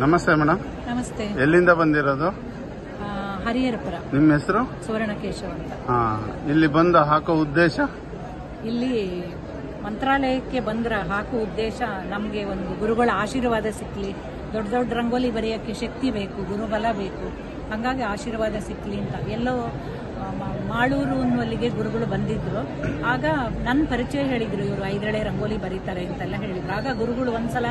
ನಮಸ್ತೆ ಮೇಡಮ್. ನಮಸ್ತೆ. ಎಲ್ಲಿಂದ ಬಂದಿರೋದು? ಹರಿಹರಪುರ. ನಿಮ್ಮ ಹೆಸರು? ಸುವರ್ಣಕೇಶವ ಅಂತ. ಇಲ್ಲಿ ಬಂದು ಹಾಕೋ ಉದ್ದೇಶ? ಇಲ್ಲಿ ಮಂತ್ರಾಲಯಕ್ಕೆ ಹಾಕೋ ಉದ್ದೇಶ ನಮಗೆ ಒಂದು ಗುರುಗಳ ಆಶೀರ್ವಾದ ಸಿಕ್ಕಲಿ, ದೊಡ್ಡ ದೊಡ್ಡ ರಂಗೋಲಿ ಬರೆಯೋಕ್ಕೆ ಶಕ್ತಿ ಬೇಕು, ಗುರುಬಲ ಬೇಕು, ಹಾಗಾಗಿ ಆಶೀರ್ವಾದ ಸಿಕ್ಕಲಿ ಅಂತ. ಎಲ್ಲೋ ಮಾಳೂರು ಅನ್ನುವಲ್ಲಿಗೆ ಗುರುಗಳು ಬಂದಿದ್ರು. ಆಗ ನನ್ನ ಪರಿಚಯ ಹೇಳಿದ್ರು, ಇವರು 5 ಎಳೆ ರಂಗೋಲಿ ಬರೀತಾರೆ ಅಂತೆಲ್ಲ ಹೇಳಿದ್ರು. ಆಗ ಗುರುಗಳು ಒಂದ್ಸಲ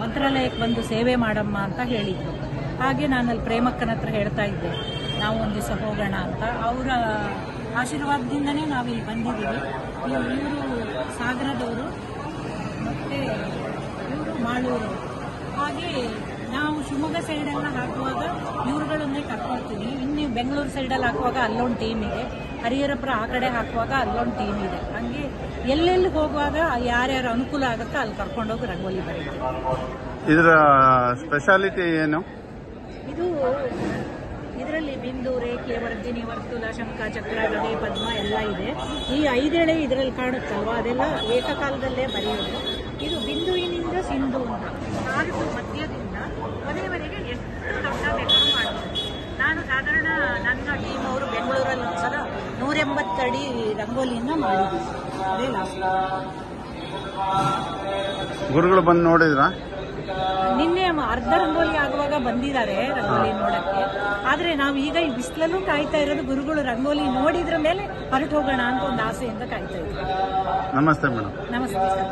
ಮಂತ್ರಾಲಯಕ್ಕೆ ಬಂದು ಸೇವೆ ಮಾಡಮ್ಮ ಅಂತ ಹೇಳಿದ್ರು. ಹಾಗೆ ನಾನು ಅಲ್ಲಿ ಪ್ರೇಮಕ್ಕನ ಹತ್ರ ಹೇಳ್ತಾ ಇದ್ದೆ, ನಾವು ಒಂದು ದಿವಸ ಹೋಗೋಣ ಅಂತ. ಅವರ ಆಶೀರ್ವಾದದಿಂದನೇ ನಾವಿಲ್ಲಿ ಬಂದಿದ್ದೀವಿ. ಇವರು ಸಾಗರದವರು ಮತ್ತು ಇವರು ಮಾಳೂರು. ಹಾಗೆ ನಾವು ಶಿವಮೊಗ್ಗ ಸೈಡೆಲ್ಲ ಹಾಕುವಾಗ ಇವ್ರುಗಳನ್ನೇ ಕರ್ಕೊಳ್ತೀವಿ. ಇನ್ನು ಬೆಂಗಳೂರು ಸೈಡಲ್ಲಿ ಹಾಕುವಾಗ ಅಲ್ಲೊಂದು ಟೀಮ್ ಇದೆ, ಹರಿಹರಪುರ ಆ ಕಡೆ ಹಾಕುವಾಗ ಅಲ್ಲೊಂದು ಟೀಮ್ ಇದೆ. ಹಂಗೆ ಎಲ್ಲೆಲ್ಲಿ ಹೋಗುವಾಗ ಯಾರ್ಯಾರು ಅನುಕೂಲ ಆಗುತ್ತೋ ಅಲ್ಲಿ ಕರ್ಕೊಂಡೋಗಿ ರಂಗೋಲಿ ಬರೀತೀವಿ. ಇದರ ಸ್ಪೆಷಾಲಿಟಿ ಏನು? ಇದರಲ್ಲಿ ಬಿಂದು, ರೇಖೆ, ವರ್ಜಿನಿ, ವರ್ತುಲ, ಶಂಖ, ಚಕ್ರ, ಗದೆ, ಪದ್ಮ ಎಲ್ಲ ಇದೆ. ಈ 5 ಎಳೆ ಇದರಲ್ಲಿ ಕಾಣುತ್ತಲ್ವ, ಅದೆಲ್ಲ ಏಕಕಾಲದಲ್ಲೇ ಬರೆಯೋದು. ಇದು ಬಿಂದುವಿನಿಂದ ಸಿಂಧು ಅಂತ ಸಾಗಿಸು ಮಧ್ಯದಿಂದ ಕೊನೆಯವರೆಗೆ ಎಷ್ಟು ದೊಡ್ಡ ಬೇಕಾದ್ರೂ ಮಾಡಬಹುದು. ನಾನು ಸಾಧಾರಣ ನನ್ನ ಟೀಮ್ ಅವರು ಬೆಂಗಳೂರಲ್ಲಿ ಒಂದ್ಸಲ 180 ಅಡಿ ರಂಗೋಲಿಯನ್ನ ಮಾಡಿದ್ವಿ. ಅದೇ ಲಾಸ್ಟ್. ಗುರುಗಳು ಬಂದು ನೋಡಿದ್ರ? ನಿನ್ನೆ ಅರ್ಧ ರಂಗೋಲಿ ಆಗುವಾಗ ಬಂದಿದ್ದಾರೆ ರಂಗೋಲಿ ನೋಡಕ್ಕೆ. ಆದ್ರೆ ನಾವು ಈಗ ಈ ಬಿಸಿಲಲ್ಲೂ ಕಾಯ್ತಾ ಇರೋದು ಗುರುಗಳು ರಂಗೋಲಿ ನೋಡಿದ್ರ ಮೇಲೆ ಹೊರಟು ಹೋಗೋಣ ಅಂತ ಒಂದು ಆಸೆಯಿಂದ ಕಾಯ್ತಾ ಇದ್ದೀವಿ. ನಮಸ್ತೆ ಮೇಡಮ್. ನಮಸ್ತೆ ಸರ್.